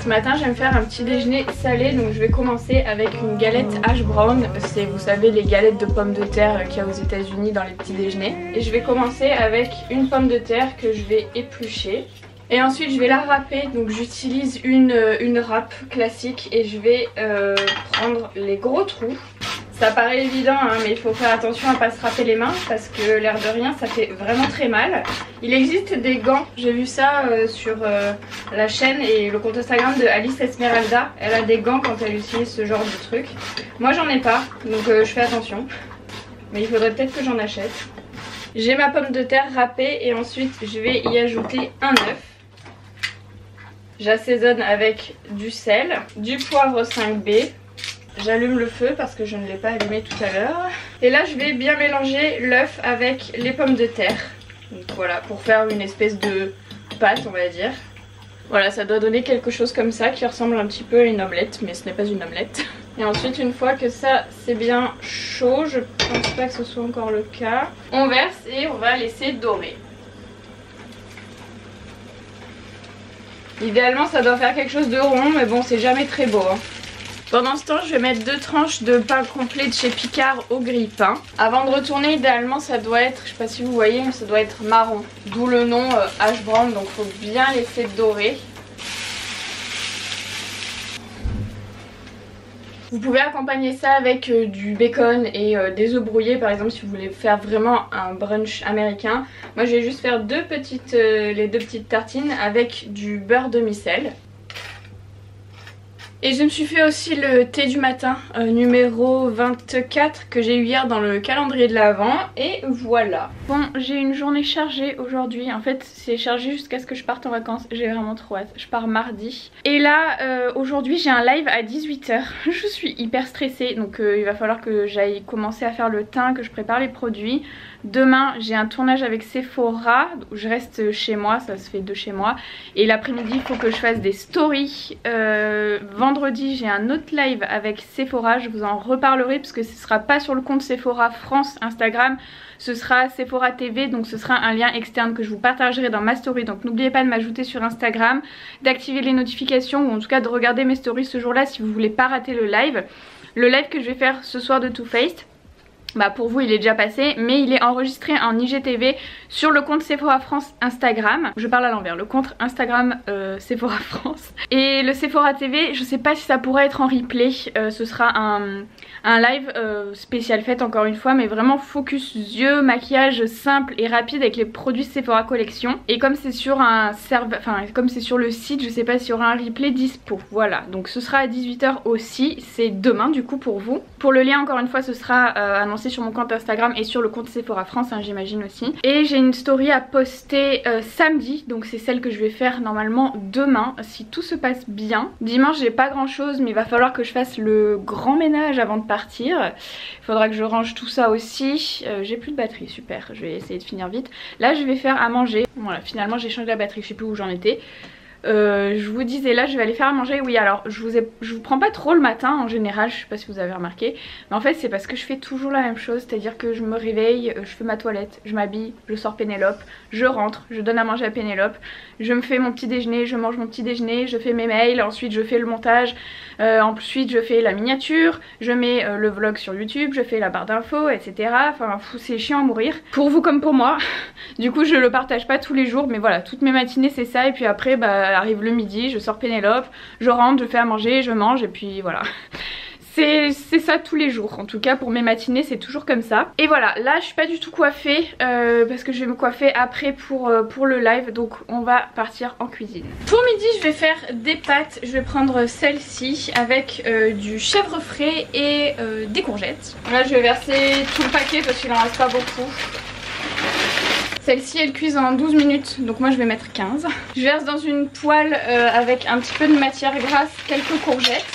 Ce matin je vais me faire un petit déjeuner salé, donc je vais commencer avec une galette hash brown. C'est, vous savez, les galettes de pommes de terre qu'il y a aux États-Unis dans les petits déjeuners. Et je vais commencer avec une pomme de terre que je vais éplucher. Et ensuite je vais la râper, donc j'utilise une râpe classique et je vais prendre les gros trous. Ça paraît évident hein, mais il faut faire attention à ne pas se râper les mains parce que l'air de rien ça fait vraiment très mal. Il existe des gants, j'ai vu ça sur la chaîne et le compte Instagram de Alice Esmeralda. Elle a des gants quand elle utilise ce genre de truc. Moi j'en ai pas, donc je fais attention. Mais il faudrait peut-être que j'en achète. J'ai ma pomme de terre râpée et ensuite je vais y ajouter un œuf. J'assaisonne avec du sel, du poivre 5B. J'allume le feu parce que je ne l'ai pas allumé tout à l'heure. Et là je vais bien mélanger l'œuf avec les pommes de terre. Donc voilà, pour faire une espèce de pâte on va dire. Voilà, ça doit donner quelque chose comme ça qui ressemble un petit peu à une omelette, mais ce n'est pas une omelette. Et ensuite une fois que ça c'est bien chaud, je pense pas que ce soit encore le cas, on verse et on va laisser dorer. Idéalement ça doit faire quelque chose de rond, mais bon c'est jamais très beau hein. Pendant ce temps je vais mettre 2 tranches de pain complet de chez Picard au grille-pain. Avant de retourner idéalement ça doit être, je sais pas si vous voyez mais ça doit être marron. D'où le nom hash brown, donc faut bien laisser dorer. Vous pouvez accompagner ça avec du bacon et des œufs brouillés par exemple si vous voulez faire vraiment un brunch américain. Moi je vais juste faire les deux petites tartines avec du beurre demi-sel. Et je me suis fait aussi le thé du matin numéro 24 que j'ai eu hier dans le calendrier de l'Avent. Et voilà. Bon, j'ai une journée chargée aujourd'hui. En fait c'est chargé jusqu'à ce que je parte en vacances. J'ai vraiment trop hâte. Je pars mardi. Et là aujourd'hui j'ai un live à 18 h. Je suis hyper stressée. Donc il va falloir que j'aille commencer à faire le teint, que je prépare les produits. Demain j'ai un tournage avec Sephora où je reste chez moi, ça se fait de chez moi. Et l'après-midi il faut que je fasse des stories. Vendredi j'ai un autre live avec Sephora, je vous en reparlerai parce que ce sera pas sur le compte Sephora France Instagram, ce sera Sephora TV, donc ce sera un lien externe que je vous partagerai dans ma story. Donc n'oubliez pas de m'ajouter sur Instagram, d'activer les notifications ou en tout cas de regarder mes stories ce jour là si vous voulez pas rater le live. Le live que je vais faire ce soir de Too Faced, bah pour vous il est déjà passé mais il est enregistré en IGTV sur le compte Sephora France Instagram. Je parle à l'envers, le compte Instagram Sephora France. Et le Sephora TV je sais pas si ça pourrait être en replay, ce sera un live spécial fête encore une fois, mais vraiment focus yeux, maquillage simple et rapide avec les produits Sephora Collection. Et comme c'est sur comme c'est sur le site, je sais pas s'il y aura un replay dispo. Voilà, donc ce sera à 18 h aussi, c'est demain du coup pour vous. Pour le lien encore une fois ce sera annoncé sur mon compte Instagram et sur le compte Sephora France hein, j'imagine aussi. Et j'ai une story à poster samedi, donc c'est celle que je vais faire normalement demain si tout se passe bien. Dimanche j'ai pas grand chose mais il va falloir que je fasse le grand ménage avant de partir. Il faudra que je range tout ça aussi. J'ai plus de batterie, super, je vais essayer de finir vite. Là je vais faire à manger. Voilà, finalement j'ai changé la batterie, je sais plus où j'en étais. Je vous disais là je vais aller faire à manger. Oui alors je vous prends pas trop le matin en général, je sais pas si vous avez remarqué, mais en fait c'est parce que je fais toujours la même chose, c'est à dire que je me réveille, je fais ma toilette, je m'habille, je sors Pénélope, je rentre, je donne à manger à Pénélope, je me fais mon petit déjeuner, je mange mon petit déjeuner, je fais mes mails, ensuite je fais le montage, ensuite je fais la miniature, je mets le vlog sur YouTube, je fais la barre d'infos etc. Enfin c'est chiant à mourir pour vous comme pour moi. Du coup je le partage pas tous les jours mais voilà, toutes mes matinées c'est ça. Et puis après bah arrive le midi, je sors Pénélope, je rentre, je fais à manger, je mange et puis voilà. C'est ça tous les jours, en tout cas pour mes matinées c'est toujours comme ça. Et voilà, là je suis pas du tout coiffée parce que je vais me coiffer après pour le live, donc on va partir en cuisine. Pour midi je vais faire des pâtes, je vais prendre celle-ci avec du chèvre frais et des courgettes. Là je vais verser tout le paquet parce qu'il en reste pas beaucoup. Celle-ci elle cuise en 12 minutes, donc moi je vais mettre 15. Je verse dans une poêle avec un petit peu de matière grasse quelques courgettes.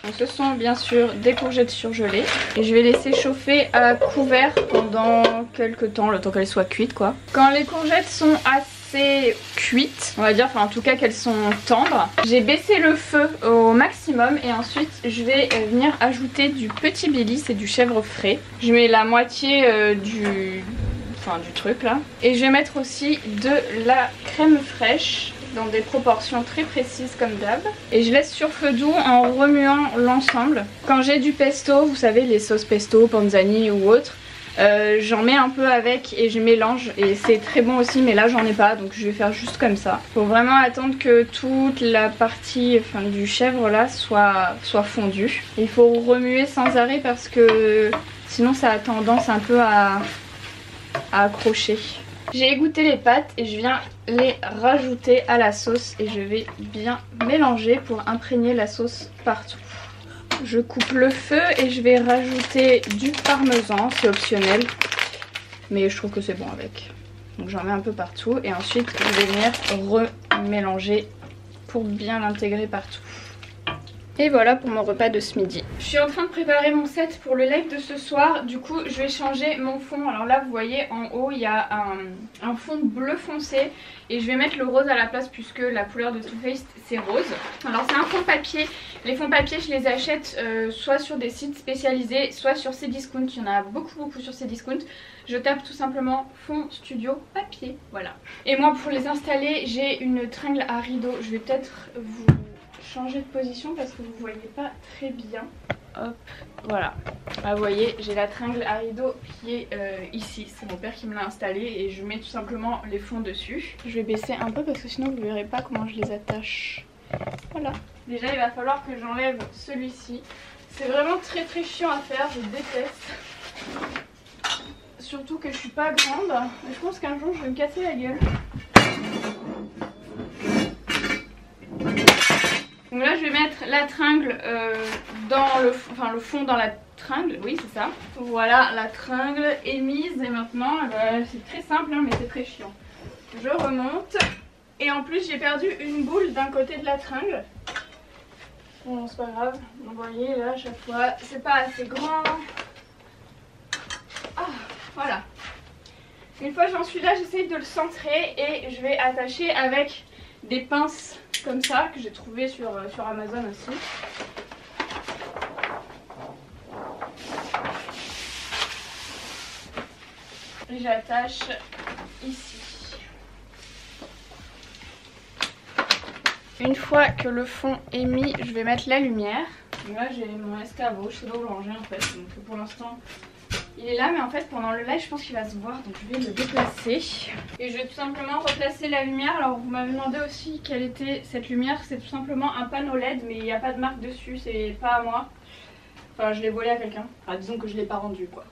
Donc ce sont bien sûr des courgettes surgelées. Et je vais laisser chauffer à couvert pendant quelques temps, le temps qu'elles soient cuites quoi. Quand les courgettes sont assez cuites, on va dire, enfin en tout cas qu'elles sont tendres, j'ai baissé le feu au maximum et ensuite je vais venir ajouter du petit Baileys, c'est du chèvre frais. Je mets la moitié du truc là. Et je vais mettre aussi de la crème fraîche. dans des proportions très précises comme d'hab. Et je laisse sur feu doux en remuant l'ensemble. Quand j'ai du pesto, vous savez les sauces pesto, panzani ou autre, j'en mets un peu avec et je mélange et c'est très bon aussi, mais là j'en ai pas donc je vais faire juste comme ça. Faut vraiment attendre que toute la partie du chèvre là soit fondue. Il faut remuer sans arrêt parce que sinon ça a tendance un peu à accrocher. J'ai égoutté les pâtes et je viens les rajouter à la sauce et je vais bien mélanger pour imprégner la sauce partout. Je coupe le feu et je vais rajouter du parmesan, c'est optionnel, mais je trouve que c'est bon avec. Donc j'en mets un peu partout et ensuite je vais venir remélanger pour bien l'intégrer partout. Et voilà pour mon repas de ce midi. Je suis en train de préparer mon set pour le live de ce soir. Du coup je vais changer mon fond. Alors là vous voyez en haut il y a un fond bleu foncé. Et je vais mettre le rose à la place puisque la couleur de Too Faced c'est rose. Alors c'est un fond papier. Les fonds papier je les achète soit sur des sites spécialisés, soit sur Cdiscount. Il y en a beaucoup sur Cdiscount. Je tape tout simplement fond studio papier. Voilà. Et moi pour les installer j'ai une tringle à rideau. Je vais peut-être vous changer de position parce que vous voyez pas très bien. Hop, voilà. Là, vous voyez, j'ai la tringle à rideau qui est ici. C'est mon père qui me l'a installée et je mets tout simplement les fonds dessus. Je vais baisser un peu parce que sinon vous verrez pas comment je les attache. Voilà. Déjà il va falloir que j'enlève celui-ci. C'est vraiment très chiant à faire, je déteste. Surtout que je suis pas grande. Mais je pense qu'un jour je vais me casser la gueule. Donc là je vais mettre la tringle dans le fond dans la tringle, oui c'est ça. Voilà, la tringle est mise et maintenant c'est très simple hein, mais c'est très chiant. Je remonte et en plus j'ai perdu une boule d'un côté de la tringle. Bon c'est pas grave, vous voyez là à chaque fois c'est pas assez grand. Ah voilà. Une fois j'en suis là j'essaye de le centrer et je vais attacher avec des pinces comme ça que j'ai trouvé sur Amazon aussi. Et j'attache ici. Une fois que le fond est mis, je vais mettre la lumière. Donc là j'ai mon escabeau, je sais pas où le ranger en fait. Donc pour l'instant il est là, mais en fait pendant le live je pense qu'il va se voir, donc je vais le déplacer. Et je vais tout simplement replacer la lumière. Alors vous m'avez demandé aussi quelle était cette lumière. C'est tout simplement un panneau LED, mais il n'y a pas de marque dessus, c'est pas à moi. Enfin je l'ai volé à quelqu'un. Enfin disons que je l'ai pas rendu quoi.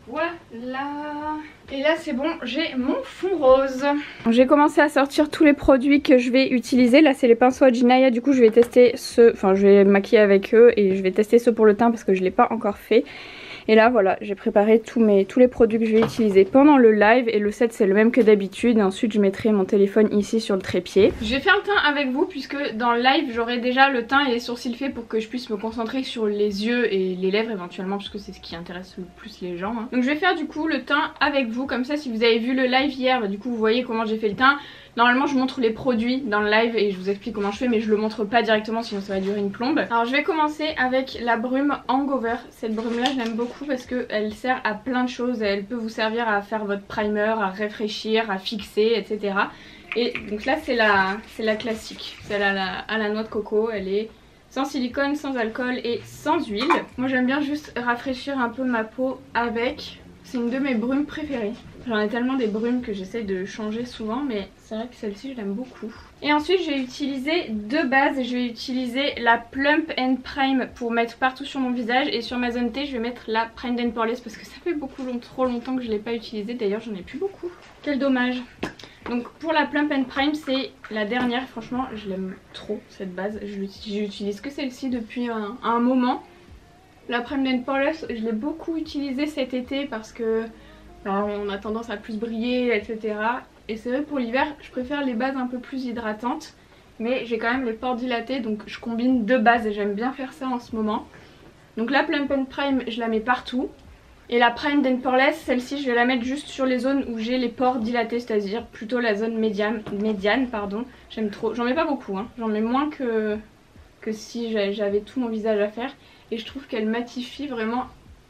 Voilà. Et là c'est bon, j'ai mon fond rose. J'ai commencé à sortir tous les produits que je vais utiliser. Là c'est les pinceaux à Jinaya, du coup je vais tester ceux, enfin je vais maquiller avec eux et je vais tester ceux pour le teint parce que je ne l'ai pas encore fait. Et là voilà, j'ai préparé tous les produits que je vais utiliser pendant le live. Et le set c'est le même que d'habitude. Et ensuite je mettrai mon téléphone ici sur le trépied. Je vais faire le teint avec vous puisque dans le live j'aurai déjà le teint et les sourcils faits pour que je puisse me concentrer sur les yeux et les lèvres éventuellement, puisque c'est ce qui intéresse le plus les gens hein. Donc je vais faire du coup le teint avec vous. Comme ça si vous avez vu le live hier, bah, du coup vous voyez comment j'ai fait le teint. Normalement je montre les produits dans le live et je vous explique comment je fais, mais je le montre pas directement sinon ça va durer une plombe. Alors je vais commencer avec la brume Hangover. Cette brume là je l'aime beaucoup parce qu'elle sert à plein de choses. Elle peut vous servir à faire votre primer, à réfléchir, à fixer, etc. Et donc là c'est la classique, celle à la noix de coco. Elle est sans silicone, sans alcool et sans huile. Moi j'aime bien juste rafraîchir un peu ma peau avec. C'est une de mes brumes préférées. J'en ai tellement des brumes que j'essaye de changer souvent, mais c'est vrai que celle-ci je l'aime beaucoup. Et ensuite je vais utiliser deux bases. Je vais utiliser la Plump and Prime pour mettre partout sur mon visage, et sur ma zone T je vais mettre la Prime and Poreless parce que ça fait trop longtemps que je ne l'ai pas utilisée. D'ailleurs j'en ai plus beaucoup. Quel dommage. Donc pour la Plump and Prime c'est la dernière, franchement je l'aime trop cette base. J'utilise que celle-ci depuis un moment. La Prime and Poreless je l'ai beaucoup utilisée cet été parce que alors, on a tendance à plus briller, etc. Et c'est vrai pour l'hiver, je préfère les bases un peu plus hydratantes. Mais j'ai quand même les pores dilatés, donc je combine deux bases et j'aime bien faire ça en ce moment. Donc la Plump and Prime, je la mets partout. Et la Prime and Poreless, celle-ci, je vais la mettre juste sur les zones où j'ai les pores dilatés, c'est-à-dire plutôt la zone médiane, pardon. J'aime trop. J'en mets pas beaucoup, hein. J'en mets moins que si j'avais tout mon visage à faire. Et je trouve qu'elle matifie vraiment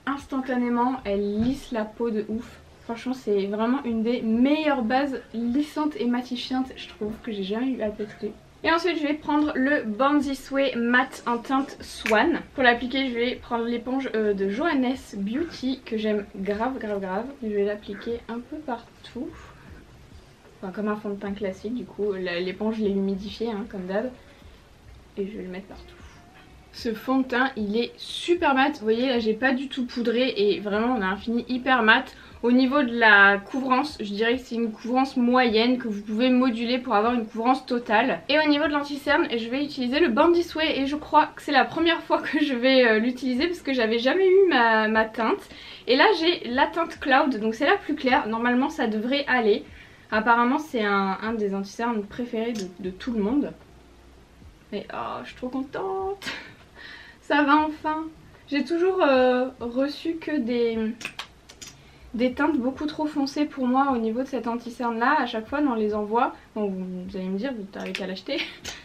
instantanément, elle lisse la peau de ouf. Franchement c'est vraiment une des meilleures bases lissantes et matifiantes je trouve que j'ai jamais eu à tester. Et ensuite je vais prendre le Born This Way matte en teinte Swan. Pour l'appliquer je vais prendre l'éponge de Johannes Beauty que j'aime grave. Je vais l'appliquer un peu partout. Enfin comme un fond de teint classique du coup. L'éponge je l'ai humidifiée hein, comme d'hab. Et je vais le mettre partout. Ce fond de teint il est super mat. Vous voyez là j'ai pas du tout poudré et vraiment on a un fini hyper mat. Au niveau de la couvrance, je dirais que c'est une couvrance moyenne que vous pouvez moduler pour avoir une couvrance totale. Et au niveau de l'anti-cerne, je vais utiliser le Born This Way et je crois que c'est la première fois que je vais l'utiliser parce que j'avais jamais eu ma teinte. Et là j'ai la teinte Cloud, donc c'est la plus claire. Normalement ça devrait aller. Apparemment c'est un des anti-cernes préférés de tout le monde. Mais oh, je suis trop contente. Ça va enfin. J'ai toujours reçu que des teintes beaucoup trop foncées pour moi au niveau de cette anti-cerne là. À chaque fois dans les envois, bon vous allez me dire vous n'avez qu'à l'acheter,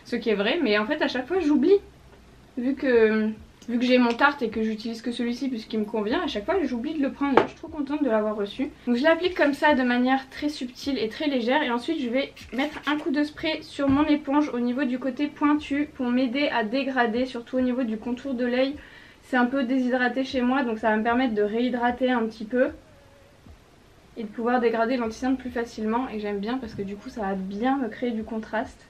ce qui est vrai, mais en fait à chaque fois j'oublie. Vu que j'ai mon Tarte et que j'utilise que celui-ci puisqu'il me convient, à chaque fois j'oublie de le prendre. Là, je suis trop contente de l'avoir reçu. Donc je l'applique comme ça de manière très subtile et très légère. Et ensuite je vais mettre un coup de spray sur mon éponge au niveau du côté pointu pour m'aider à dégrader, surtout au niveau du contour de l'œil. C'est un peu déshydraté chez moi donc ça va me permettre de réhydrater un petit peu. Et de pouvoir dégrader l'anti-cerne plus facilement. Et j'aime bien parce que du coup ça va bien me créer du contraste.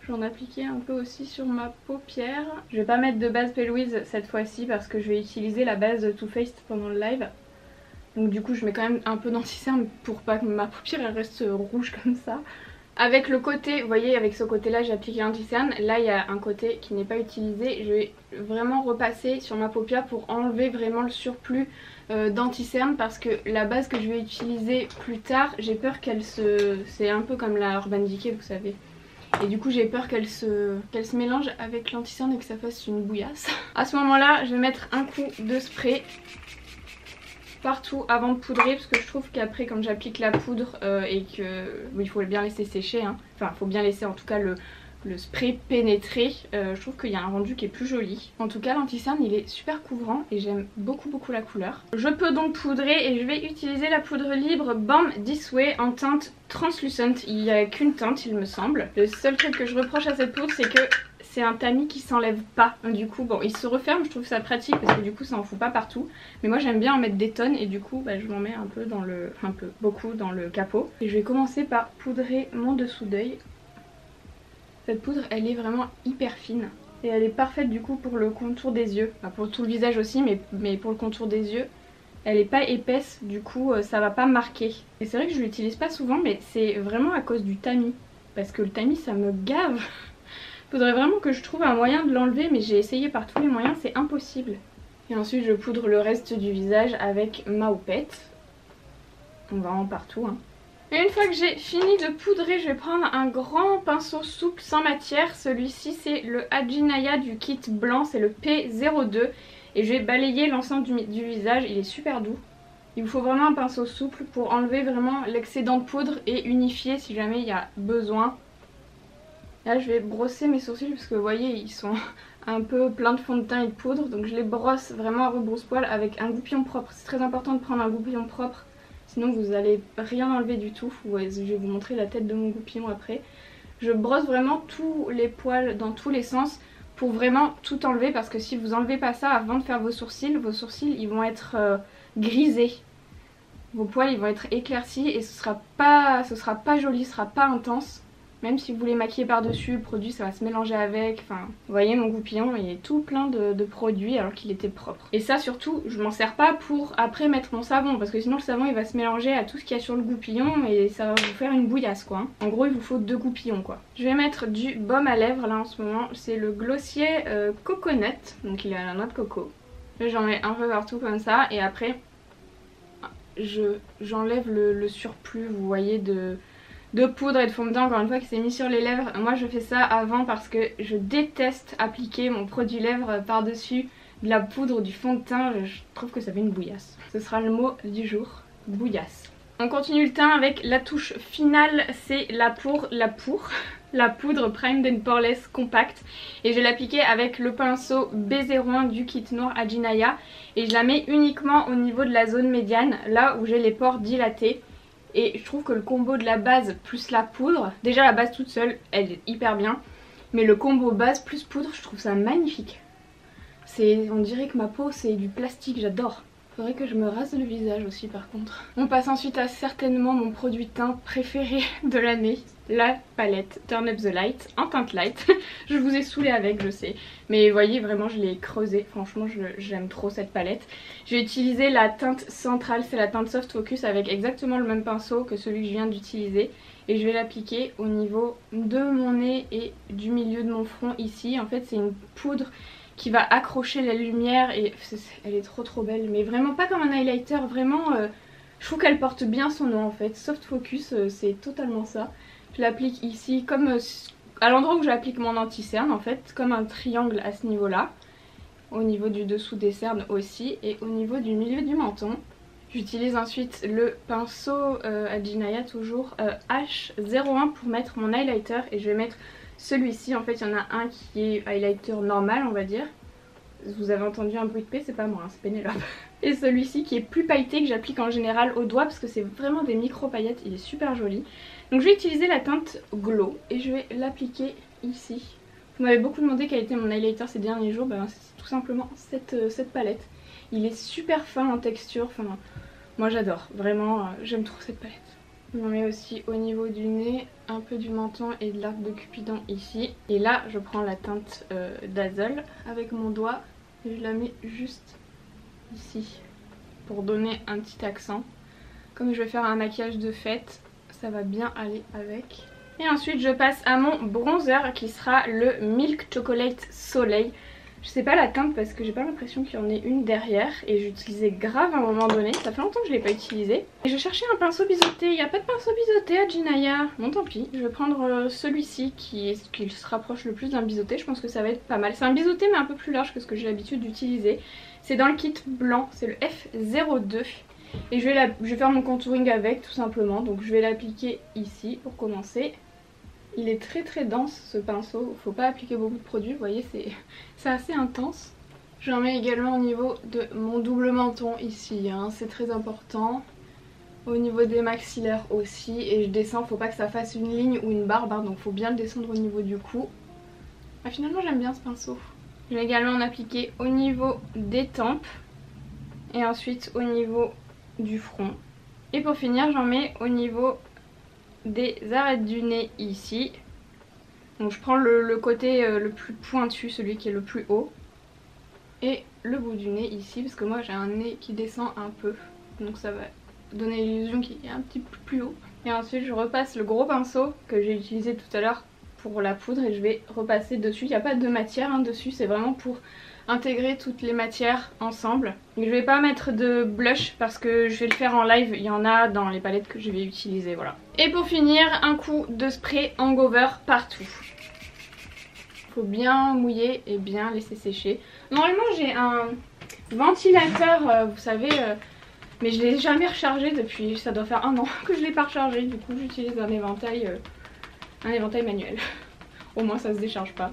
Je vais en appliquer un peu aussi sur ma paupière. Je vais pas mettre de base Pale Wiz cette fois-ci parce que je vais utiliser la base Too Faced pendant le live. Donc du coup je mets quand même un peu d'anti-cerne pour pas que ma paupière elle reste rouge comme ça. Avec le côté, vous voyez avec ce côté là j'ai appliqué l'anti-cerne. Là il y a un côté qui n'est pas utilisé. Je vais vraiment repasser sur ma paupière pour enlever vraiment le surplus d'anti-cerne parce que la base que je vais utiliser plus tard, j'ai peur qu'elle se... C'est un peu comme la Urban Decay vous savez. Et du coup j'ai peur qu'elle se mélange avec l'anti-cerne et que ça fasse une bouillasse. À ce moment là je vais mettre un coup de spray partout avant de poudrer parce que je trouve qu'après quand j'applique la poudre et que... Oui, il faut bien laisser sécher hein. Enfin il faut bien laisser en tout cas le spray pénétrer, je trouve qu'il y a un rendu qui est plus joli. En tout cas l'anti-cerne il est super couvrant et j'aime beaucoup la couleur. Je peux donc poudrer et je vais utiliser la poudre libre Born This Way en teinte translucent. Il n'y a qu'une teinte il me semble. Le seul truc que je reproche à cette poudre c'est que c'est un tamis qui s'enlève pas. Du coup bon il se referme, je trouve ça pratique parce que du coup ça en fout pas partout. Mais moi j'aime bien en mettre des tonnes et du coup bah, je m'en mets un peu dans le... beaucoup dans le capot. Et je vais commencer par poudrer mon dessous d'œil. Cette poudre elle est vraiment hyper fine et elle est parfaite du coup pour le contour des yeux, enfin, pour tout le visage aussi mais pour le contour des yeux elle est pas épaisse du coup ça va pas marquer. Et c'est vrai que je l'utilise pas souvent mais c'est vraiment à cause du tamis parce que le tamis ça me gave. Faudrait vraiment que je trouve un moyen de l'enlever mais j'ai essayé par tous les moyens, c'est impossible. Et ensuite je poudre le reste du visage avec ma houppette, donc vraiment partout hein. Et une fois que j'ai fini de poudrer, je vais prendre un grand pinceau souple sans matière. Celui-ci c'est le Ajinaya du kit blanc, c'est le P02. Et je vais balayer l'ensemble du visage, il est super doux. Il vous faut vraiment un pinceau souple pour enlever vraiment l'excédent de poudre et unifier si jamais il y a besoin. Là je vais brosser mes sourcils parce que vous voyez ils sont un peu pleins de fond de teint et de poudre. Donc je les brosse vraiment à rebrousse-poil avec un goupillon propre. C'est très important de prendre un goupillon propre. Sinon vous allez rien enlever du tout. Je vais vous montrer la tête de mon goupillon après. Je brosse vraiment tous les poils dans tous les sens pour vraiment tout enlever. Parce que si vous enlevez pas ça avant de faire vos sourcils ils vont être grisés. Vos poils ils vont être éclaircis et ce sera pas joli, ce sera pas intense. Même si vous voulez maquiller par dessus, le produit ça va se mélanger avec. Enfin, vous voyez mon goupillon il est tout plein de produits alors qu'il était propre. Et ça surtout je m'en sers pas pour après mettre mon savon parce que sinon le savon il va se mélanger à tout ce qu'il y a sur le goupillon et ça va vous faire une bouillasse quoi. En gros il vous faut 2 goupillons quoi. Je vais mettre du baume à lèvres là en ce moment. C'est le Glossier Coconut, donc il a la noix de coco. Là j'en mets un peu partout comme ça et après j'enlève le surplus vous voyez de poudre et de fond de teint encore une fois qui s'est mis sur les lèvres. Moi je fais ça avant parce que je déteste appliquer mon produit lèvres par dessus de la poudre ou du fond de teint. Je trouve que ça fait une bouillasse. Ce sera le mot du jour, bouillasse. On continue le teint avec la touche finale, c'est la poudre Primed and Poreless Compact. Et je vais l'appliquer avec le pinceau B01 du kit noir Adjinaya. Et je la mets uniquement au niveau de la zone médiane, là où j'ai les pores dilatés. Et je trouve que le combo de la base plus la poudre, déjà la base toute seule, elle est hyper bien. Mais le combo base plus poudre, je trouve ça magnifique. On dirait que ma peau c'est du plastique, j'adore. Faudrait que je me rase le visage aussi par contre. On passe ensuite à certainement mon produit teint préféré de l'année, la palette Turn Up The Light en teinte light. Je vous ai saoulé avec, je sais, mais vous voyez vraiment je l'ai creusé, franchement j'aime trop cette palette. J'ai utilisé la teinte centrale, c'est la teinte Soft Focus avec exactement le même pinceau que celui que je viens d'utiliser. Et je vais l'appliquer au niveau de mon nez et du milieu de mon front ici. En fait c'est une poudre qui va accrocher la lumière et elle est trop belle, mais vraiment pas comme un highlighter, vraiment je trouve qu'elle porte bien son nom en fait. Soft Focus c'est totalement ça. Je l'applique ici comme à l'endroit où j'applique mon anti-cerne en fait, comme un triangle à ce niveau là, au niveau du dessous des cernes aussi et au niveau du milieu du menton. J'utilise ensuite le pinceau Adjinaya toujours H01 pour mettre mon highlighter et je vais mettre celui-ci. En fait il y en a un qui est highlighter normal on va dire. Vous avez entendu un bruit de paix, c'est pas moi, hein, c'est Pénélope. Et celui-ci qui est plus pailleté que j'applique en général au doigt parce que c'est vraiment des micro paillettes, il est super joli. Donc je vais utiliser la teinte Glow et je vais l'appliquer ici. Vous m'avez beaucoup demandé quel était mon highlighter ces derniers jours, c'est tout simplement cette palette. Il est super fin en texture, enfin moi j'adore, vraiment j'aime trop cette palette. J'en mets aussi au niveau du nez, un peu du menton et de l'arc de Cupidon ici. Et là je prends la teinte Dazzle avec mon doigt et je la mets juste ici pour donner un petit accent. Comme je vais faire un maquillage de fête, ça va bien aller avec. Et ensuite je passe à mon bronzer qui sera le Milk Chocolate Soleil. Je sais pas la teinte parce que j'ai pas l'impression qu'il y en ait une derrière et j'utilisais grave à un moment donné, ça fait longtemps que je l'ai pas utilisé. Et je cherchais un pinceau biseauté, il n'y a pas de pinceau biseauté à Adjinaya. Bon tant pis, je vais prendre celui-ci qui se rapproche le plus d'un biseauté, je pense que ça va être pas mal. C'est un biseauté mais un peu plus large que ce que j'ai l'habitude d'utiliser. C'est dans le kit blanc, c'est le F02. Et je vais faire mon contouring avec tout simplement, donc je vais l'appliquer ici pour commencer. Il est très dense ce pinceau, faut pas appliquer beaucoup de produits, vous voyez c'est assez intense. J'en mets également au niveau de mon double menton ici, hein, c'est très important. Au niveau des maxillaires aussi, et je descends, faut pas que ça fasse une ligne ou une barbe, hein, donc faut bien le descendre au niveau du cou. Ah, finalement j'aime bien ce pinceau. Je vais également en appliquer au niveau des tempes et ensuite au niveau du front. Et pour finir j'en mets au niveau des arêtes du nez ici. Donc je prends le côté le plus pointu, celui qui est le plus haut, et le bout du nez ici parce que moi j'ai un nez qui descend un peu, donc ça va donner l'illusion qu'il est un petit peu plus haut. Et ensuite je repasse le gros pinceau que j'ai utilisé tout à l'heure pour la poudre et je vais repasser dessus. Il n'y a pas de matière hein, dessus, c'est vraiment pour intégrer toutes les matières ensemble. Et je vais pas mettre de blush parce que je vais le faire en live, il y en a dans les palettes que je vais utiliser, voilà. Et pour finir, un coup de spray hangover partout. Faut bien mouiller et bien laisser sécher. Normalement j'ai un ventilateur, vous savez, mais je l'ai jamais rechargé depuis, ça doit faire un an que je l'ai pas rechargé. Du coup j'utilise un éventail manuel. Au moins ça se décharge pas.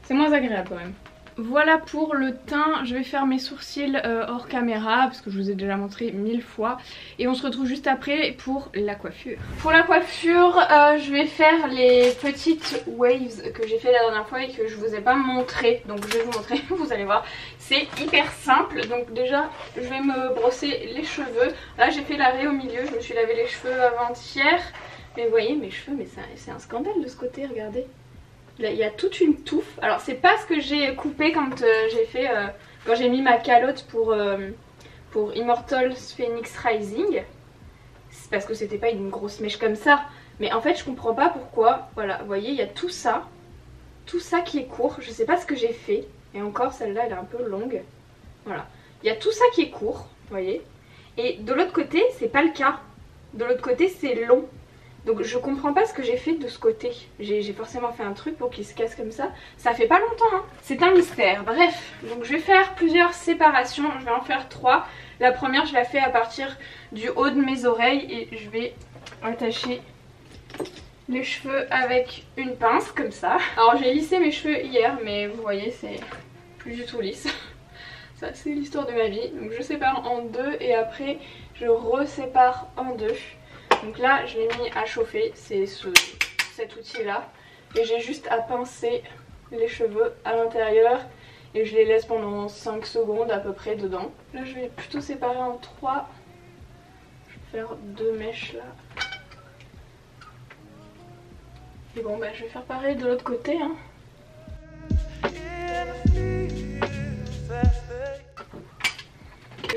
C'est moins agréable quand même. Voilà pour le teint, je vais faire mes sourcils hors caméra parce que je vous ai déjà montré 1000 fois. Et on se retrouve juste après pour la coiffure. Pour la coiffure, je vais faire les petites waves que j'ai fait la dernière fois et que je vous ai pas montré. Donc je vais vous montrer, vous allez voir. C'est hyper simple, donc déjà je vais me brosser les cheveux. Là j'ai fait l'arrêt au milieu, je me suis lavé les cheveux avant-hier. Mais vous voyez mes cheveux, mais c'est un scandale de ce côté, regardez. Là, il y a toute une touffe. Alors c'est pas ce que j'ai coupé quand j'ai fait quand j'ai mis ma calotte pour Immortals Phoenix Rising. C'est parce que c'était pas une grosse mèche comme ça. Mais en fait je comprends pas pourquoi. Voilà, vous voyez il y a tout ça qui est court. Je sais pas ce que j'ai fait. Et encore celle-là elle est un peu longue. Voilà, il y a tout ça qui est court, vous voyez. Et de l'autre côté c'est pas le cas. De l'autre côté c'est long. Donc je comprends pas ce que j'ai fait de ce côté. J'ai forcément fait un truc pour qu'il se casse comme ça. Ça fait pas longtemps hein. C'est un mystère. Bref, donc je vais faire plusieurs séparations. Je vais en faire 3. La première je la fais à partir du haut de mes oreilles. Et je vais attacher les cheveux avec une pince comme ça. Alors j'ai lissé mes cheveux hier, mais vous voyez c'est plus du tout lisse. Ça c'est l'histoire de ma vie. Donc je sépare en 2 et après je resépare en 2. Donc là je l'ai mis à chauffer, c'est cet outil là. Et j'ai juste à pincer les cheveux à l'intérieur. Et je les laisse pendant 5 secondes à peu près dedans. Là je vais plutôt séparer en 3. Je vais faire 2 mèches là. Et bon bah je vais faire pareil de l'autre côté hein.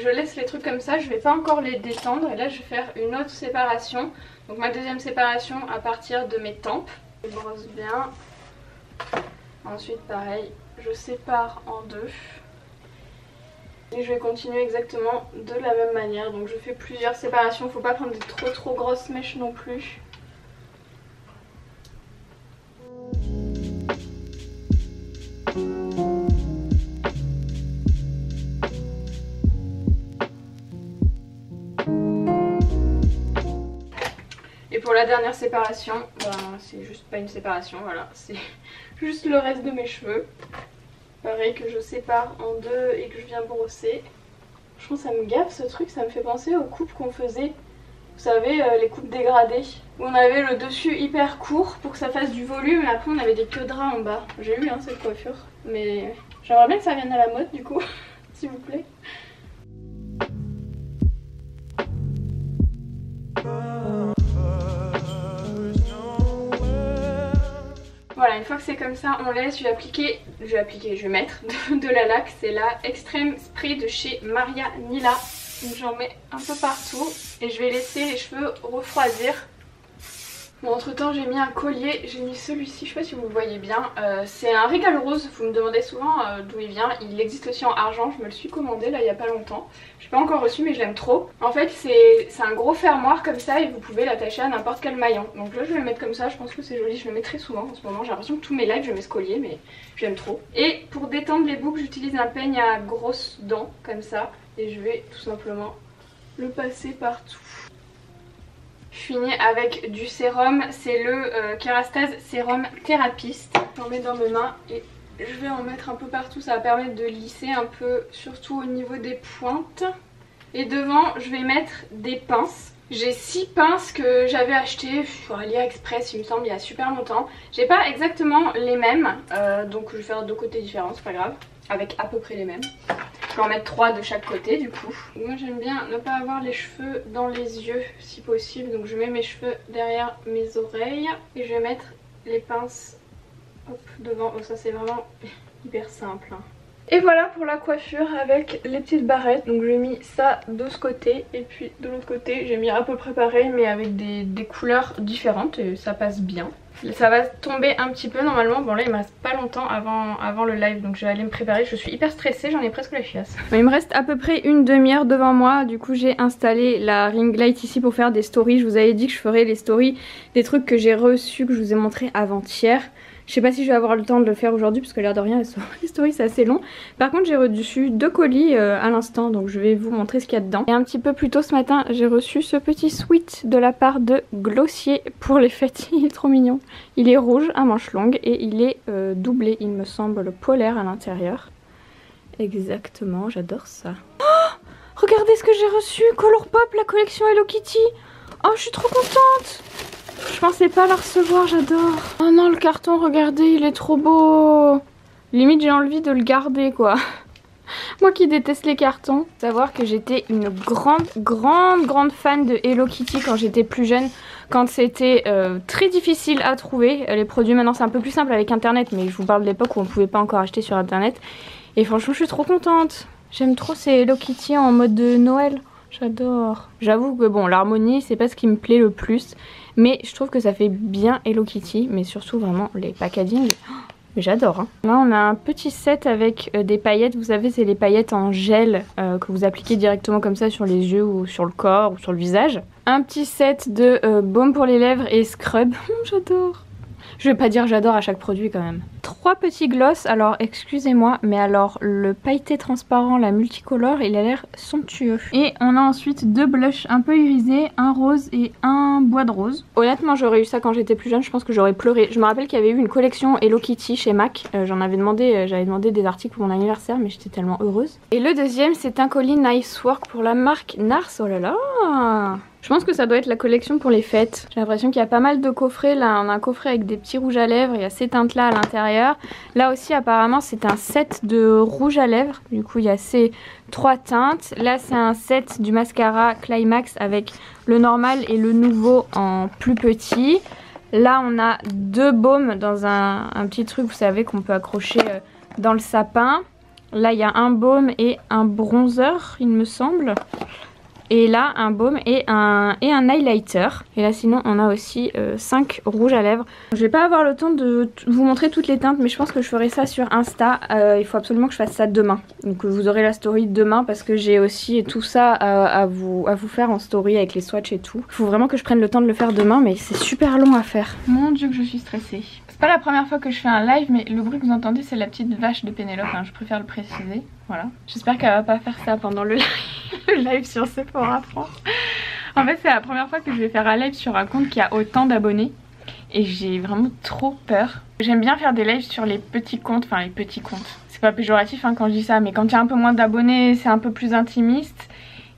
Je laisse les trucs comme ça, je vais pas encore les détendre. Et là je vais faire une autre séparation. Donc ma deuxième séparation à partir de mes tempes. Je brosse bien. Ensuite pareil, je sépare en 2. Et je vais continuer exactement de la même manière. Donc je fais plusieurs séparations, faut pas prendre des trop grosses mèches non plus. Et pour la dernière séparation, ben, c'est juste pas une séparation, voilà, c'est juste le reste de mes cheveux. Pareil que je sépare en 2 et que je viens brosser. Franchement ça me gaffe ce truc, ça me fait penser aux coupes qu'on faisait. Vous savez, les coupes dégradées, où on avait le dessus hyper court pour que ça fasse du volume et après on avait des queues de ras en bas. J'ai eu hein, cette coiffure, mais j'aimerais bien que ça vienne à la mode du coup, s'il vous plaît. Voilà, une fois que c'est comme ça, on laisse, je vais mettre de la laque, c'est la Extreme Spray de chez Maria Nila. Donc j'en mets un peu partout et je vais laisser les cheveux refroidir. Bon, entre temps j'ai mis un collier, j'ai mis celui-ci, je sais pas si vous le voyez bien, c'est un Régal Rose, vous me demandez souvent d'où il vient, il existe aussi en argent, je me le suis commandé là il y a pas longtemps, je l'ai pas encore reçu mais je l'aime trop. En fait c'est un gros fermoir comme ça et vous pouvez l'attacher à n'importe quel maillon, donc là je vais le mettre comme ça, je pense que c'est joli, je le mets très souvent en ce moment, j'ai l'impression que tous mes lives je mets ce collier mais j'aime trop. Et pour détendre les boucles j'utilise un peigne à grosses dents comme ça et je vais tout simplement le passer partout. Je finis avec du sérum, c'est le Kérastase Sérum Thérapiste. J'en mets dans mes mains et je vais en mettre un peu partout, ça va permettre de lisser un peu, surtout au niveau des pointes. Et devant, je vais mettre des pinces. J'ai 6 pinces que j'avais achetées sur AliExpress, il me semble, il y a super longtemps. J'ai pas exactement les mêmes, donc je vais faire 2 côtés différents, c'est pas grave, avec à peu près les mêmes. Je vais en mettre 3 de chaque côté du coup. Moi j'aime bien ne pas avoir les cheveux dans les yeux si possible. Donc je mets mes cheveux derrière mes oreilles et je vais mettre les pinces hop, devant. Oh, ça c'est vraiment hyper simple hein. Et voilà pour la coiffure avec les petites barrettes. Donc j'ai mis ça de ce côté et puis de l'autre côté j'ai mis à peu près pareil mais avec des couleurs différentes et ça passe bien. Ça va tomber un petit peu normalement. Bon là il me reste pas longtemps avant le live donc je vais aller me préparer. Je suis hyper stressée, j'en ai presque la chiasse. Il me reste à peu près une demi-heure devant moi. Du coup j'ai installé la ring light ici pour faire des stories. Je vous avais dit que je ferais les stories des trucs que j'ai reçus, que je vous ai montré avant-hier. Je sais pas si je vais avoir le temps de le faire aujourd'hui parce que l'air de rien les stories c'est assez long. Par contre j'ai reçu 2 colis à l'instant donc je vais vous montrer ce qu'il y a dedans. Et un petit peu plus tôt ce matin j'ai reçu ce petit sweat de la part de Glossier pour les fêtes. Il est trop mignon. Il est rouge à manches longues et il est doublé il me semble polaire à l'intérieur. Exactement, j'adore ça. Oh, regardez ce que j'ai reçu, Colourpop, la collection Hello Kitty. Oh je suis trop contente. Je pensais pas la recevoir, j'adore. Oh non, le carton, regardez, il est trop beau. Limite, j'ai envie de le garder, quoi. Moi qui déteste les cartons. Savoir que j'étais une grande fan de Hello Kitty quand j'étais plus jeune. Quand c'était très difficile à trouver. Les produits, maintenant, c'est un peu plus simple avec Internet. Mais je vous parle de l'époque où on pouvait pas encore acheter sur Internet. Et franchement, je suis trop contente. J'aime trop ces Hello Kitty en mode de Noël. J'adore. J'avoue que bon, l'harmonie, c'est pas ce qui me plaît le plus. Mais je trouve que ça fait bien Hello Kitty, mais surtout vraiment les packaging. Mais j'adore hein. Là on a un petit set avec des paillettes, vous savez c'est les paillettes en gel que vous appliquez directement comme ça sur les yeux ou sur le corps ou sur le visage. Un petit set de baume pour les lèvres et scrub, j'adore. Je vais pas dire j'adore à chaque produit quand même. 3 petits gloss, alors excusez-moi, mais alors le pailleté transparent, la multicolore, il a l'air somptueux. Et on a ensuite 2 blushs un peu irisés, un rose et un bois de rose. Honnêtement j'aurais eu ça quand j'étais plus jeune, je pense que j'aurais pleuré. Je me rappelle qu'il y avait eu une collection Hello Kitty chez MAC, j'avais demandé des articles pour mon anniversaire mais j'étais tellement heureuse. Et le deuxième c'est un colis Nice Work pour la marque Nars, oh là là. Je pense que ça doit être la collection pour les fêtes. J'ai l'impression qu'il y a pas mal de coffrets. Là, on a un coffret avec des petits rouges à lèvres. Il y a ces teintes-là à l'intérieur. Là aussi, apparemment, c'est un set de rouge à lèvres. Du coup, il y a ces 3 teintes. Là, c'est un set du mascara Climax avec le normal et le nouveau en plus petit. Là, on a 2 baumes dans un petit truc, vous savez, qu'on peut accrocher dans le sapin. Là, il y a un baume et un bronzer, il me semble. Et là un baume et un highlighter. Et là sinon on a aussi 5 rouges à lèvres. Je vais pas avoir le temps de vous montrer toutes les teintes mais je pense que je ferai ça sur Insta. Il faut absolument que je fasse ça demain. Donc vous aurez la story demain parce que j'ai aussi tout ça à vous faire en story avec les swatchs et tout. Il faut vraiment que je prenne le temps de le faire demain mais c'est super long à faire. Mon dieu que je suis stressée. C'est pas la première fois que je fais un live mais le bruit que vous entendez c'est la petite vache de Pénélope, hein, je préfère le préciser. Voilà. J'espère qu'elle va pas faire ça pendant le live sur Sephora France. En fait c'est la première fois que je vais faire un live sur un compte qui a autant d'abonnés. Et j'ai vraiment trop peur. J'aime bien faire des lives sur les petits comptes, enfin les petits comptes. C'est pas péjoratif hein, quand je dis ça, mais quand il y a un peu moins d'abonnés c'est un peu plus intimiste.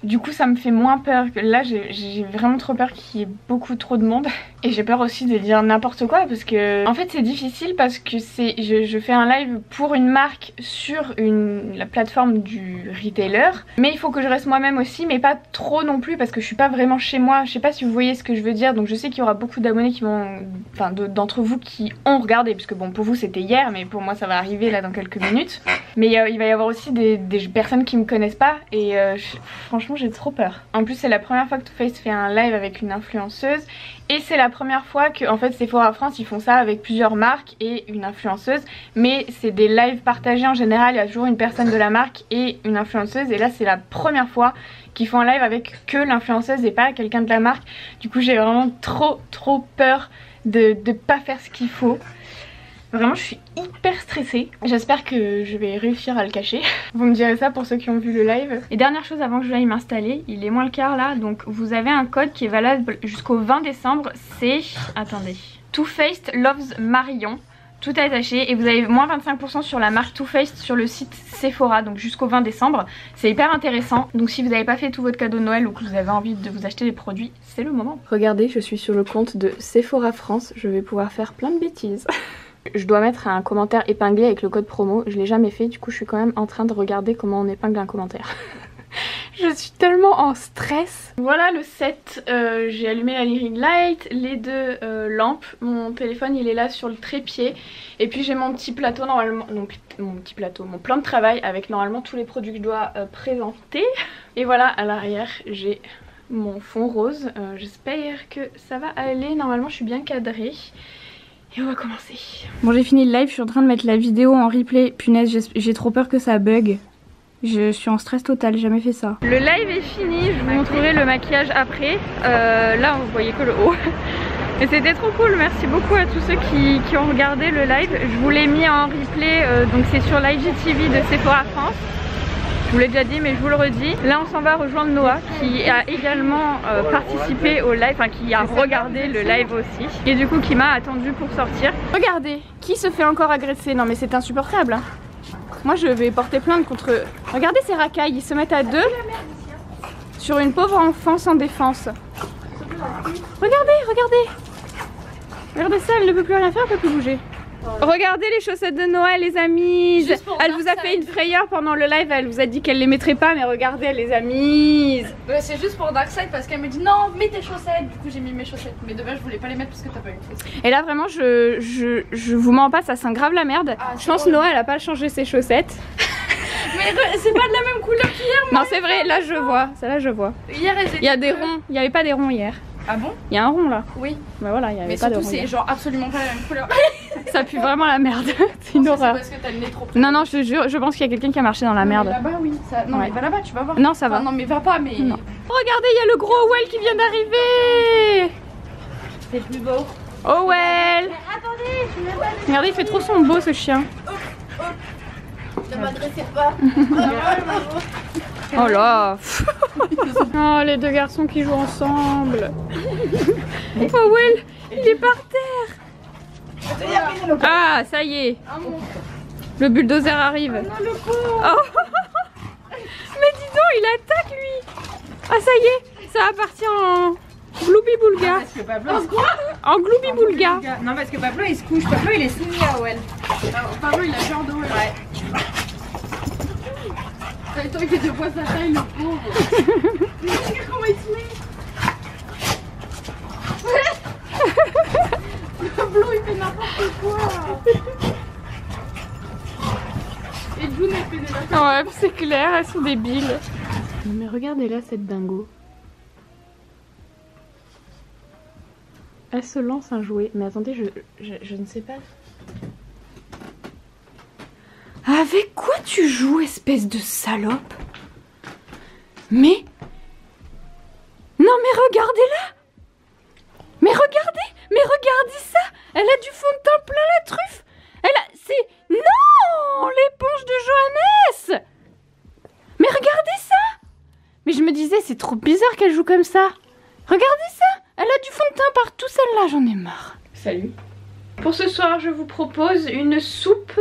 Du coup ça me fait moins peur. Là j'ai vraiment trop peur qu'il y ait beaucoup trop de monde. Et j'ai peur aussi de dire n'importe quoi parce que en fait c'est difficile parce que je fais un live pour une marque sur la plateforme du retailer. Mais il faut que je reste moi-même aussi mais pas trop non plus parce que je suis pas vraiment chez moi. Je sais pas si vous voyez ce que je veux dire. Donc je sais qu'il y aura beaucoup d'abonnés qui vont, enfin d'entre vous qui ont regardé. Parce que bon pour vous c'était hier mais pour moi ça va arriver là dans quelques minutes. Mais il va y avoir aussi des personnes qui me connaissent pas et franchement j'ai trop peur. En plus c'est la première fois que Too Faced fait un live avec une influenceuse. Et c'est la première fois que en fait Sephora France ils font ça avec plusieurs marques et une influenceuse. Mais c'est des lives partagés en général, il y a toujours une personne de la marque et une influenceuse. Et là c'est la première fois qu'ils font un live avec que l'influenceuse et pas quelqu'un de la marque. Du coup j'ai vraiment trop peur de pas faire ce qu'il faut. Vraiment je suis hyper stressée. J'espère que je vais réussir à le cacher. Vous me direz ça pour ceux qui ont vu le live. Et dernière chose avant que je aille m'installer, il est moins le quart là. Donc vous avez un code qui est valable jusqu'au 20 décembre. C'est... attendez. Too Faced Loves Marion. Tout attaché et vous avez moins 25% sur la marque Too Faced sur le site Sephora, donc jusqu'au 20 décembre. C'est hyper intéressant. Donc si vous n'avez pas fait tout votre cadeau de Noël ou que vous avez envie de vous acheter des produits, c'est le moment. Regardez, je suis sur le compte de Sephora France. Je vais pouvoir faire plein de bêtises. Je dois mettre un commentaire épinglé avec le code promo. Je l'ai jamais fait, du coup je suis quand même en train de regarder comment on épingle un commentaire. Je suis tellement en stress. Voilà le set, j'ai allumé la ring light, les 2 lampes, mon téléphone il est là sur le trépied et puis j'ai mon petit plateau normalement, donc mon plan de travail avec normalement tous les produits que je dois présenter. Et voilà à l'arrière j'ai mon fond rose, j'espère que ça va aller, normalement je suis bien cadrée. Et on va commencer. Bon j'ai fini le live, je suis en train de mettre la vidéo en replay. Punaise j'ai trop peur que ça bug. Je suis en stress total, j'ai jamais fait ça. Le live est fini, je vous montrerai le maquillage après. Là vous voyez que le haut. Mais c'était trop cool, merci beaucoup à tous ceux qui ont regardé le live. Je vous l'ai mis en replay, donc c'est sur l'IGTV de Sephora France. Je vous l'ai déjà dit mais je vous le redis. Là on s'en va rejoindre Noah qui a également participé au live, enfin qui a regardé le live aussi. Et du coup qui m'a attendu pour sortir. Regardez, qui se fait encore agresser? Non mais c'est insupportable hein. Moi je vais porter plainte contre... Regardez ces racailles, ils se mettent à 2 sur une pauvre enfant sans défense. Regardez Regardez ça, elle ne peut plus rien faire, elle ne peut plus bouger. Regardez les chaussettes de Noël les amis. Elle vous a fait une frayeur pendant le live, elle vous a dit qu'elle les mettrait pas mais regardez elle les a mises. C'est juste pour Darkside parce qu'elle me dit non mets tes chaussettes. Du coup j'ai mis mes chaussettes mais de base je voulais pas les mettre parce que t'as pas eu de chaussettes. Et là vraiment je vous mens pas, ça sent grave la merde. Je pense que Noël a pas changé ses chaussettes. Mais c'est pas de la même couleur qu'hier. Non c'est vrai, là je vois, ça là je vois. Hier il y a des ronds, il y avait pas des ronds hier. Ah bon? Il y a un rond là. Oui. Bah voilà, il y avait Mais pas de surtout rond. c'est genre absolument pas la même couleur. Ça pue vraiment la merde. C'est une horreur. C'est parce que t'as le nez trop. Non, non, je te jure, je pense qu'il y a quelqu'un qui a marché dans la merde. Là-bas, oui. Ça... Non, Ouais. mais va là-bas, tu vas voir. Non, ça va. Enfin, non, mais va pas, mais. Non. Regardez, il y a le gros Owell qui vient d'arriver. C'est plus beau. Owell. Attendez, je suis même pas. Regardez, il fait trop son beau ce chien. Ne m'adressez pas. Oh là. Oh, les deux garçons qui jouent ensemble. Owell, il est par terre. Ah, ça y est. Le bulldozer arrive. Oh. Mais dis donc, il attaque lui. Ah, ça y est, ça va partir en gloubi-boulga. Parce que Pablo, En gloubi-boulga. non, parce que Pablo il se couche. Pablo il est soumis à Owell. Pablo, il a peur d'eau. Ouais. C'est toi qui te poids sa taille, le pauvre. Mais regarde comment il se met. Pablo, il fait n'importe quoi. Et June, elle fait des affaires. Ouais, c'est clair, elles sont débiles. Mais regardez là cette dingo. Elle se lance un jouet. Mais attendez, je ne sais pas. Avec quoi tu joues, espèce de salope? Mais... Non mais regardez-la. Mais regardez ça. Elle a du fond de teint plein la truffe. Elle a... C'est... Non, l'éponge de Johannes. Mais regardez ça. Mais je me disais, c'est trop bizarre qu'elle joue comme ça. Regardez ça. Elle a du fond de teint partout, celle-là. J'en ai marre. Salut. Pour ce soir, je vous propose une soupe...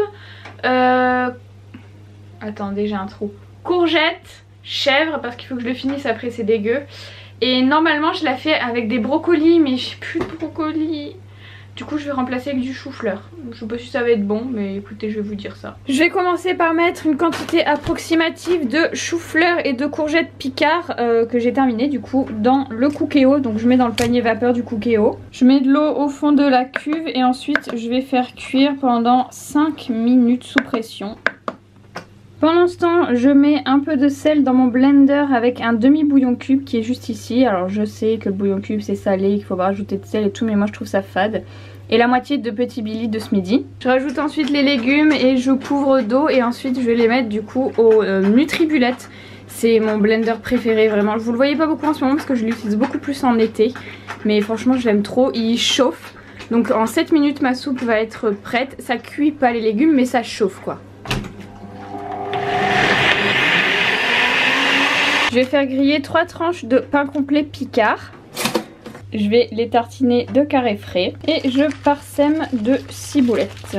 Attendez, j'ai un trou. Courgette, chèvre, parce qu'il faut que je le finisse après, c'est dégueu. Et normalement, je la fais avec des brocolis, mais j'ai plus de brocolis. Du coup, je vais remplacer avec du chou-fleur. Je sais pas si ça va être bon, mais écoutez, je vais vous dire ça. Je vais commencer par mettre une quantité approximative de chou-fleur et de courgettes Picard que j'ai terminé du coup dans le Cookéo. Donc je mets dans le panier vapeur du Cookéo. Je mets de l'eau au fond de la cuve et ensuite je vais faire cuire pendant 5 minutes sous pression. Pendant ce temps, je mets un peu de sel dans mon blender avec un demi-bouillon cube qui est juste ici. Alors je sais que le bouillon cube c'est salé, qu'il faut pas rajouter de sel et tout, mais moi je trouve ça fade. Et la moitié de petits Billy de ce midi. Je rajoute ensuite les légumes et je couvre d'eau et ensuite je vais les mettre du coup au Nutribullet. C'est mon blender préféré vraiment. Vous le voyez pas beaucoup en ce moment parce que je l'utilise beaucoup plus en été. Mais franchement je l'aime trop, il chauffe. Donc en 7 minutes ma soupe va être prête. Ça cuit pas les légumes mais ça chauffe quoi. Je vais faire griller 3 tranches de pain complet Picard. Je vais les tartiner de carrés frais. Et je parsème de ciboulettes.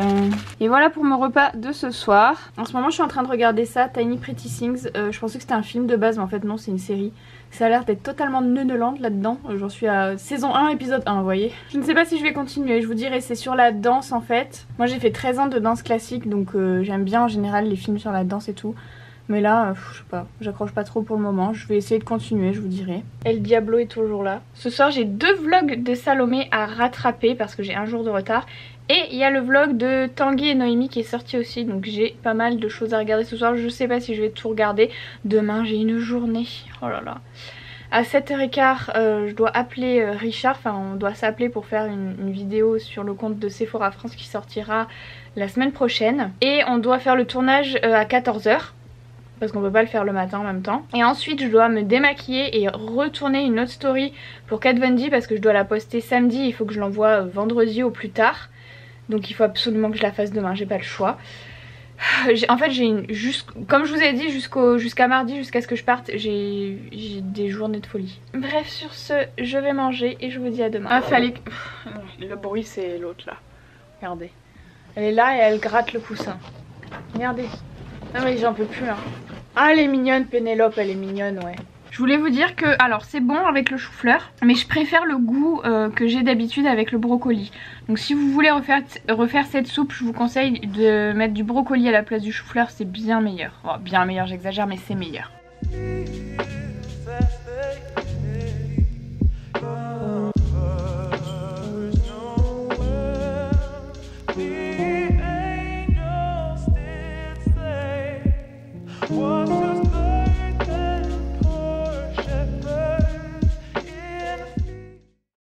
Et voilà pour mon repas de ce soir. En ce moment je suis en train de regarder ça, Tiny Pretty Things. Je pensais que c'était un film de base mais en fait non, c'est une série. Ça a l'air d'être totalement neunelante là-dedans. J'en suis à saison 1 épisode 1 vous voyez. Je ne sais pas si je vais continuer, je vous dirai, c'est sur la danse en fait. Moi j'ai fait 13 ans de danse classique donc j'aime bien en général les films sur la danse et tout. Mais là, je sais pas, j'accroche pas trop pour le moment. Je vais essayer de continuer, je vous dirai. El Diablo est toujours là. Ce soir, j'ai 2 vlogs de Salomé à rattraper parce que j'ai un jour de retard. Et il y a le vlog de Tanguy et Noémie qui est sorti aussi. Donc j'ai pas mal de choses à regarder ce soir. Je sais pas si je vais tout regarder. Demain, j'ai une journée. Oh là là. À 7h15, je dois appeler Richard. Enfin, on doit s'appeler pour faire une vidéo sur le compte de Sephora France qui sortira la semaine prochaine. Et on doit faire le tournage à 14h. Parce qu'on peut pas le faire le matin en même temps. Et ensuite je dois me démaquiller et retourner une autre story pour Kat Von D parce que je dois la poster samedi, il faut que je l'envoie vendredi au plus tard. Donc il faut absolument que je la fasse demain, j'ai pas le choix. En fait comme je vous ai dit jusqu'à mardi, jusqu'à ce que je parte, j'ai des journées de folie. Bref, sur ce, je vais manger et je vous dis à demain. Ah fallait que... Le bruit c'est l'autre là. Regardez. Elle est là et elle gratte le coussin. Regardez. Non mais j'en peux plus hein. Ah elle est mignonne Pénélope, elle est mignonne ouais. Je voulais vous dire que, alors c'est bon avec le chou-fleur, mais je préfère le goût que j'ai d'habitude avec le brocoli. Donc si vous voulez refaire cette soupe, je vous conseille de mettre du brocoli à la place du chou-fleur, c'est bien meilleur. Oh, bien meilleur j'exagère mais c'est meilleur. What